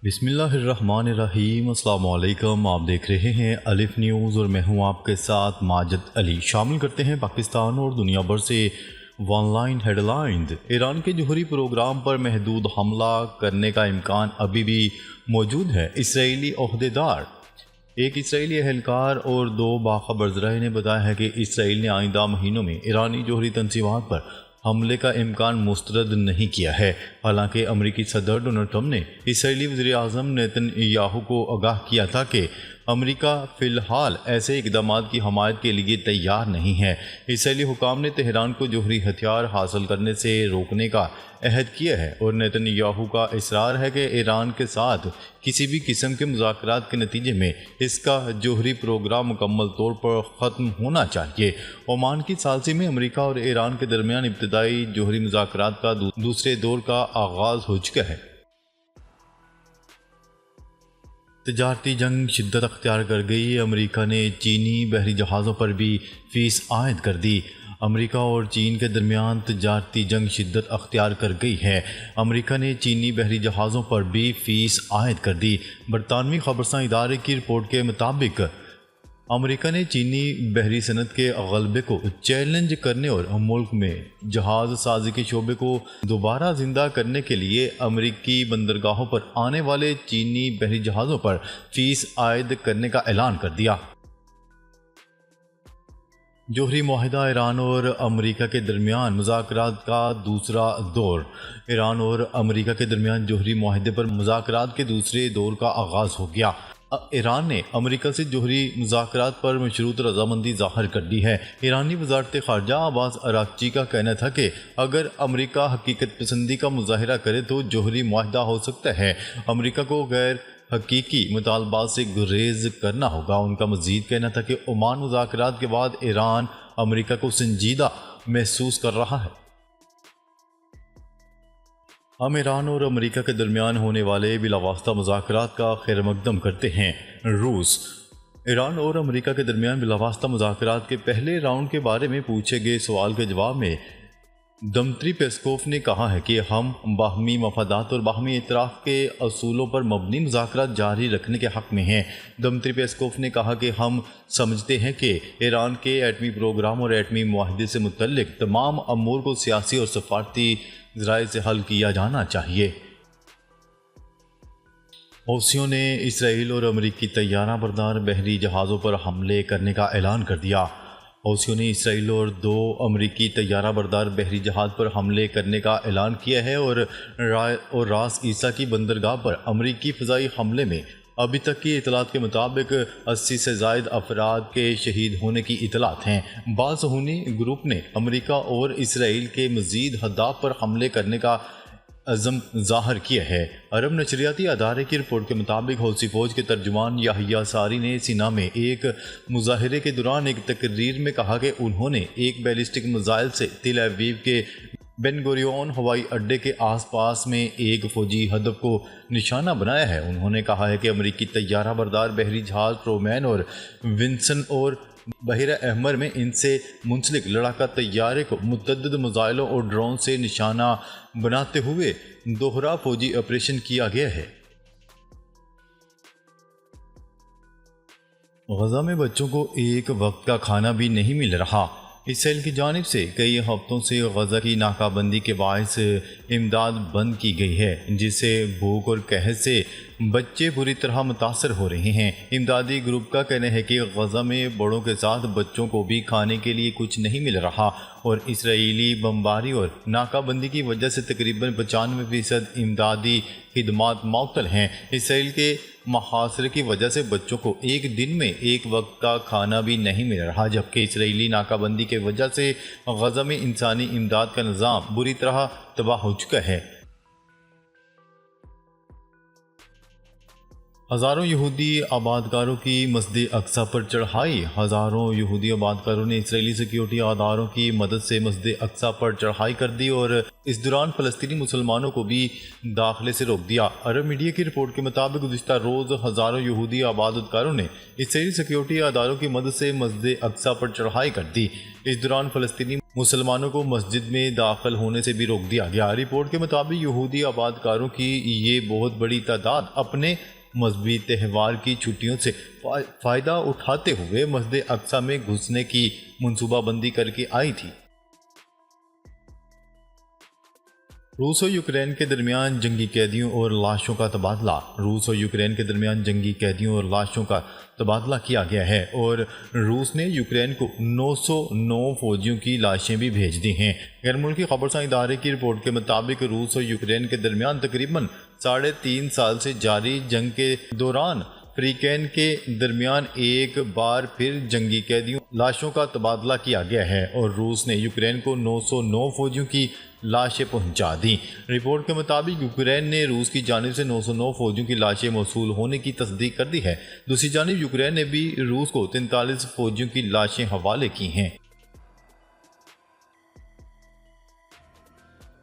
بسم اللہ الرحمن الرحیم۔ السلام علیکم، آپ دیکھ رہے ہیں الف نیوز اور میں ہوں آپ کے ساتھ ماجد علی۔ شامل کرتے ہیں پاکستان اور دنیا بھر سے online headlines. Iran کے جوہری پروگرام پر محدود حملہ کرنے کا امکان ابھی بھی موجود ہے۔ اسرائیلی عہدیدار، ایک اسرائیلی اہلکار اور دو باخبر ذرائع نے بتایا ہے کہ اسرائیل نے آئندہ مہینوں میں ایرانی جوہری تنصیبات پر حملے کا امکان مسترد نہیں کیا ہے۔ حالانکہ امریکی صدر ڈونلڈ ٹرمپ نے اسرائیلی وزیر اعظم نیتن یاہو کو آگاہ کیا تھا کہ امریکہ فی الحال ایسے اقدامات کی حمایت کے لیے تیار نہیں ہے۔ اسرائیلی حکام نے تہران کو جوہری ہتھیار حاصل کرنے سے روکنے کا عہد کیا ہے اور نیتن یاہو کا اصرار ہے کہ ایران کے ساتھ کسی بھی قسم کے مذاکرات کے نتیجے میں اس کا جوہری پروگرام مکمل طور پر ختم ہونا چاہیے۔ عمان کی ثالثی میں امریکہ اور ایران کے درمیان ابتدائی جوہری مذاکرات کا دوسرے دور کا آغاز ہو چکا ہے۔ تجارتی جنگ شدت اختیار کر گئی۔ امریکہ نے چینی بحری جہازوں پر بھی فیس عائد کر دی۔ امریکہ اور چین کے درمیان تجارتی جنگ شدت اختیار کر گئی ہے۔ امریکہ نے چینی بحری جہازوں پر بھی فیس عائد کر دی۔ برطانوی خبررساں ادارے کی رپورٹ کے مطابق امریکہ نے چینی بحری صنعت کے غلبے کو چیلنج کرنے اور ملک میں جہاز سازی کے شعبے کو دوبارہ زندہ کرنے کے لیے امریکی بندرگاہوں پر آنے والے چینی بحری جہازوں پر فیس عائد کرنے کا اعلان کر دیا۔ جوہری معاہدہ، ایران اور امریکہ کے درمیان مذاکرات کا دوسرا دور۔ ایران اور امریکہ کے درمیان جوہری معاہدے پر مذاکرات کے دوسرے دور کا آغاز ہو گیا۔ ایران نے امریکہ سے جوہری مذاکرات پر مشروط رضامندی ظاہر کر دی ہے۔ ایرانی وزارت خارجہ عباس اراغچی کا کہنا تھا کہ اگر امریکہ حقیقت پسندی کا مظاہرہ کرے تو جوہری معاہدہ ہو سکتا ہے۔ امریکہ کو غیر حقیقی مطالبات سے گریز کرنا ہوگا۔ ان کا مزید کہنا تھا کہ عمان مذاکرات کے بعد ایران امریکہ کو سنجیدہ محسوس کر رہا ہے۔ ہم ایران اور امریکہ کے درمیان ہونے والے بلاواسطہ مذاکرات کا خیر مقدم کرتے ہیں۔ روس، ایران اور امریکہ کے درمیان بلاواسطہ مذاکرات کے پہلے راؤنڈ کے بارے میں پوچھے گئے سوال کے جواب میں دمتری پیسکوف نے کہا ہے کہ ہم باہمی مفادات اور باہمی اعتراف کے اصولوں پر مبنی مذاکرات جاری رکھنے کے حق میں ہیں۔ دمتری پیسکوف نے کہا کہ ہم سمجھتے ہیں کہ ایران کے ایٹمی پروگرام اور ایٹمی معاہدے سے متعلق تمام امور کو سیاسی اور سفارتی ذرائع سے حل کیا جانا چاہیے۔ حوثیوں نے اسرائیل اور امریکی طیارہ بردار بحری جہازوں پر حملے کرنے کا اعلان کر دیا۔ حوثیوں نے اسرائیل اور دو امریکی طیارہ بردار بحری جہاز پر حملے کرنے کا اعلان کیا ہے اور راس عیسیٰ کی بندرگاہ پر امریکی فضائی حملے میں ابھی تک کی اطلاعات کے مطابق 80 سے زائد افراد کے شہید ہونے کی اطلاعات ہیں۔ بعض صہیونی گروپ نے امریکہ اور اسرائیل کے مزید اہداف پر حملے کرنے کا عزم ظاہر کیا ہے۔ عرب نشریاتی ادارے کی رپورٹ کے مطابق حوثی فوج کے ترجمان یحییٰ ساری نے سینا میں ایک مظاہرے کے دوران ایک تقریر میں کہا کہ انہوں نے ایک بیلسٹک میزائل سے تل ابیب کے بن گوریون ہوائی اڈے کے آس پاس میں ایک فوجی ہدف کو نشانہ بنایا ہے۔ انہوں نے کہا ہے کہ امریکی طیارہ بردار بحری جہاز ٹرومین اور ونسن اور بحیرہ احمر میں ان سے منسلک لڑاکا طیارے کو متعدد میزائلوں اور ڈرون سے نشانہ بناتے ہوئے دوہرا فوجی آپریشن کیا گیا ہے۔ غزہ میں بچوں کو ایک وقت کا کھانا بھی نہیں مل رہا۔ اسرائیل کی جانب سے کئی ہفتوں سے غزہ کی ناکہ بندی کے باعث امداد بند کی گئی ہے، جس سے بھوک اور قحط سے بچے بری طرح متاثر ہو رہے ہیں۔ امدادی گروپ کا کہنا ہے کہ غزہ میں بڑوں کے ساتھ بچوں کو بھی کھانے کے لیے کچھ نہیں مل رہا اور اسرائیلی بمباری اور ناکہ بندی کی وجہ سے تقریباً 95% امدادی خدمات معطل ہیں۔ اسرائیل کے محاصرے کی وجہ سے بچوں کو ایک دن میں ایک وقت کا کھانا بھی نہیں مل رہا، جبکہ اسرائیلی ناکہ بندی کی وجہ سے غزہ میں انسانی امداد کا نظام بری طرح تباہ ہو چکا ہے۔ ہزاروں یہودی آبادکاروں کی مسجد اقصی پر چڑھائی۔ ہزاروں یہودی آبادکاروں نے اسرائیلی سیکیورٹی اداروں کی مدد سے مسجد اقصی پر چڑھائی کر دی اور اس دوران فلسطینی مسلمانوں کو بھی داخلے سے روک دیا۔ عرب میڈیا کی رپورٹ کے مطابق گزشتہ روز ہزاروں یہودی آبادکاروں نے اسرائیلی سیکیورٹی اداروں کی مدد سے مسجد اقصی پر چڑھائی کر دی۔ اس دوران فلسطینی مسلمانوں کو مسجد میں داخل ہونے سے بھی روک دیا گیا۔ رپورٹ کے مطابق یہودی آباد کاروں کی یہ بہت بڑی تعداد اپنے مذہبی تہوار کی چھٹیوں سے فائدہ اٹھاتے ہوئے مسجد اقصی میں گھسنے کی منصوبہ بندی کر کے آئی تھی۔ روس اور یوکرین کے درمیان جنگی قیدیوں اور لاشوں کا تبادلہ۔ روس اور یوکرین کے درمیان جنگی قیدیوں اور لاشوں کا تبادلہ کیا گیا ہے اور روس نے یوکرین کو 909 فوجیوں کی لاشیں بھی بھیج دی ہیں۔ غیر ملکی خبرساں ادارے کی رپورٹ کے مطابق روس اور یوکرین کے درمیان تقریباً 3.5 سال سے جاری جنگ کے دوران فریقین کے درمیان ایک بار پھر جنگی قیدیوں لاشوں کا تبادلہ کیا گیا ہے اور روس نے یوکرین کو 909 فوجیوں کی لاشیں پہنچا دیں۔ رپورٹ کے مطابق یوکرین نے روس کی جانب سے 909 فوجیوں کی لاشیں موصول ہونے کی تصدیق کر دی ہے۔ دوسری جانب یوکرین نے بھی روس کو 43 فوجیوں کی لاشیں حوالے کی ہیں۔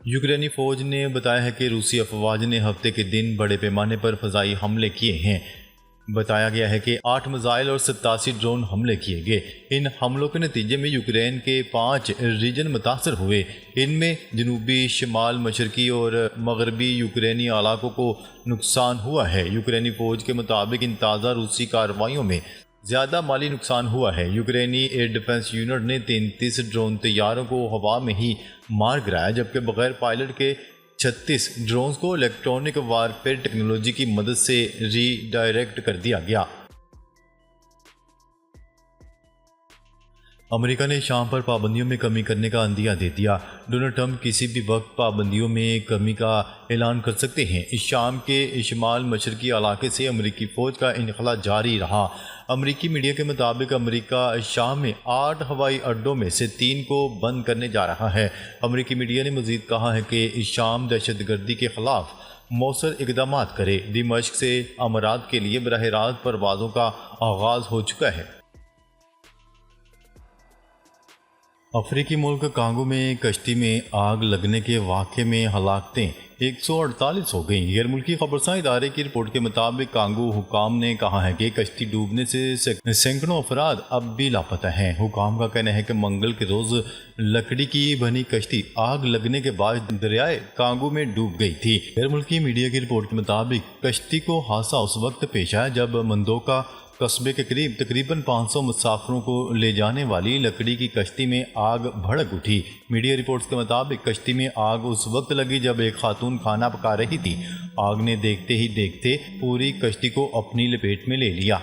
یوکرینی فوج نے بتایا ہے کہ روسی افواج نے ہفتے کے دن بڑے پیمانے پر فضائی حملے کیے ہیں۔ بتایا گیا ہے کہ 8 میزائل اور 87 ڈرون حملے کیے گئے۔ ان حملوں کے نتیجے میں یوکرین کے 5 ریجن متاثر ہوئے۔ ان میں جنوبی، شمال مشرقی اور مغربی یوکرینی علاقوں کو نقصان ہوا ہے۔ یوکرینی فوج کے مطابق ان تازہ روسی کارروائیوں میں زیادہ مالی نقصان ہوا ہے۔ یوکرینی ایئر ڈیفنس یونٹ نے 33 ڈرون طیاروں کو ہوا میں ہی مار گرایا، جبکہ بغیر پائلٹ کے 36 ڈرونز کو الیکٹرونک وارفیئر ٹیکنالوجی کی مدد سے ری ڈائریکٹ کر دیا گیا۔ امریکہ نے شام پر پابندیوں میں کمی کرنے کا عندیہ دے دیا۔ ڈونلڈ ٹرمپ کسی بھی وقت پابندیوں میں کمی کا اعلان کر سکتے ہیں۔ شام کے شمال مشرقی علاقے سے امریکی فوج کا انخلا جاری رہا۔ امریکی میڈیا کے مطابق امریکہ شام میں 8 ہوائی اڈوں میں سے 3 کو بند کرنے جا رہا ہے۔ امریکی میڈیا نے مزید کہا ہے کہ شام دہشت گردی کے خلاف مؤثر اقدامات کرے۔ دمشق سے امارات کے لیے براہ راست پروازوں کا آغاز ہو چکا ہے۔ افریقی ملک کانگو میں کشتی میں آگ لگنے کے واقعے میں ہلاکتیں 148 ہو گئیں۔ غیر ملکی خبرساں ادارے کی رپورٹ کے مطابق کانگو حکام نے کہا ہے کہ کشتی ڈوبنے سے سینکڑوں افراد اب بھی لاپتہ ہیں۔ حکام کا کہنا ہے کہ منگل کے روز لکڑی کی بنی کشتی آگ لگنے کے بعد دریائے کانگو میں ڈوب گئی تھی۔ غیر ملکی میڈیا کی رپورٹ کے مطابق کشتی کو حادثہ اس وقت پیش آیا جب مندوکا قصبے کے قریب تقریباً 500 مسافروں کو لے جانے والی لکڑی کی کشتی میں آگ بھڑک اٹھی۔ میڈیا رپورٹس کے مطابق کشتی میں آگ اس وقت لگی جب ایک خاتون کھانا پکا رہی تھی۔ آگ نے دیکھتے ہی دیکھتے پوری کشتی کو اپنی لپیٹ میں لے لیا۔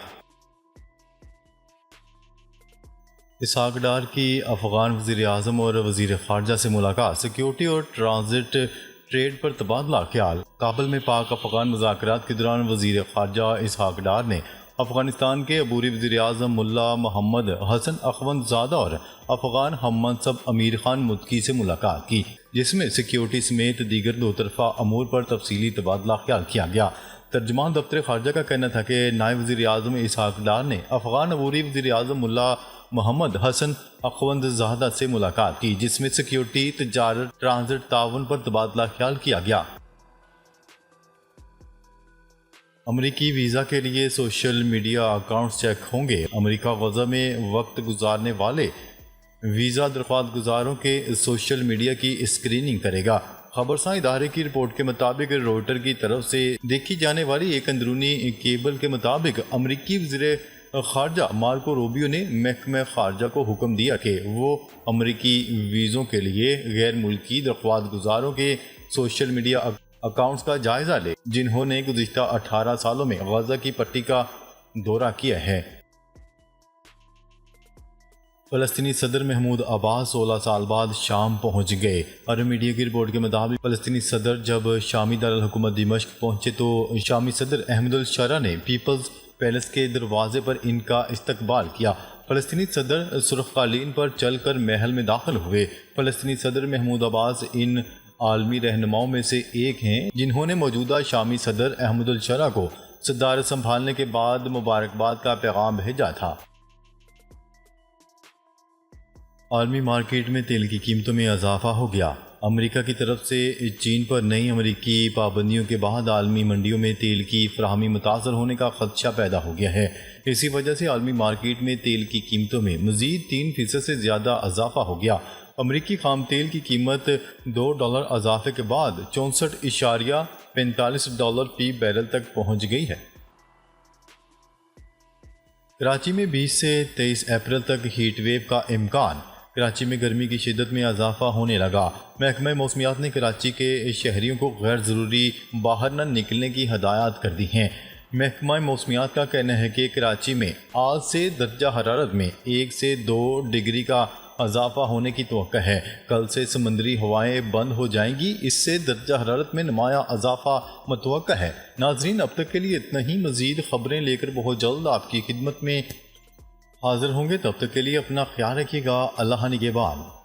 اسحاق ڈار کی افغان وزیر اعظم اور وزیر خارجہ سے ملاقات۔ سیکیورٹی اور ٹرانزٹ ٹریڈ پر تبادلہ خیال۔ کابل میں پاک افغان مذاکرات کے دوران وزیر خارجہ اسحاق ڈار نے افغانستان کے عبوری وزیر اعظم ملا محمد حسن اخوند زادہ اور افغان ہم منصب امیر خان متقی سے ملاقات کی، جس میں سیکیورٹی سمیت دیگر دو طرفہ امور پر تفصیلی تبادلہ خیال کیا گیا۔ ترجمان دفتر خارجہ کا کہنا تھا کہ نائب وزیر اعظم اسحاق ڈار نے افغان عبوری وزیر اعظم ملا محمد حسن اخوند زادہ سے ملاقات کی، جس میں سیکیورٹی، تجارت، ٹرانزٹ تعاون پر تبادلہ خیال کیا گیا۔ امریکی ویزا کے لیے سوشل میڈیا اکاؤنٹس چیک ہوں گے۔ امریکہ غزہ میں وقت گزارنے والے ویزا درخواست گزاروں کے سوشل میڈیا کی اسکریننگ کرے گا۔ خبرساں ادارے کی رپورٹ کے مطابق روئٹر کی طرف سے دیکھی جانے والی ایک اندرونی کیبل کے مطابق امریکی وزیر خارجہ مارکو روبیو نے محکمہ خارجہ کو حکم دیا کہ وہ امریکی ویزوں کے لیے غیر ملکی درخواست گزاروں کے سوشل میڈیا اکاؤنٹس کا جائزہ لے جنہوں نے گزشتہ 18 سالوں میں غزہ کی پٹی کا دورہ کیا ہے۔ فلسطینی صدر محمود عباس 16 سال بعد شام پہنچ گئے۔ عرب میڈیا کی رپورٹ کے مطابق فلسطینی صدر جب شامی دارالحکومت دمشق پہنچے تو شامی صدر احمد الشرع نے پیپلز پیلس کے دروازے پر ان کا استقبال کیا۔ فلسطینی صدر سرخ قالین پر چل کر محل میں داخل ہوئے۔ فلسطینی صدر محمود عباس ان عالمی رہنماؤں میں سے ایک ہیں جنہوں نے موجودہ شامی صدر احمد الشرع کو صدارت سنبھالنے کے بعد مبارکباد کا پیغام بھیجا تھا۔ عالمی مارکیٹ میں تیل کی قیمتوں میں اضافہ ہو گیا۔ امریکہ کی طرف سے چین پر نئی امریکی پابندیوں کے بعد عالمی منڈیوں میں تیل کی فراہمی متاثر ہونے کا خدشہ پیدا ہو گیا ہے۔ اسی وجہ سے عالمی مارکیٹ میں تیل کی قیمتوں میں مزید 3% سے زیادہ اضافہ ہو گیا۔ امریکی خام تیل کی قیمت $2 اضافے کے بعد $64.45 فی بیرل تک پہنچ گئی ہے۔ کراچی میں 20 سے 23 اپریل تک ہیٹ ویو کا امکان۔ کراچی میں گرمی کی شدت میں اضافہ ہونے لگا۔ محکمہ موسمیات نے کراچی کے شہریوں کو غیر ضروری باہر نہ نکلنے کی ہدایات کر دی ہیں۔ محکمہ موسمیات کا کہنا ہے کہ کراچی میں آج سے درجہ حرارت میں 1 سے 2 ڈگری کا اضافہ ہونے کی توقع ہے۔ کل سے سمندری ہوائیں بند ہو جائیں گی، اس سے درجہ حرارت میں نمایاں اضافہ متوقع ہے۔ ناظرین، اب تک کے لیے اتنا ہی۔ مزید خبریں لے کر بہت جلد آپ کی خدمت میں حاضر ہوں گے، تب تک کے لیے اپنا خیال رکھیے گا۔ اللہ نگہبان۔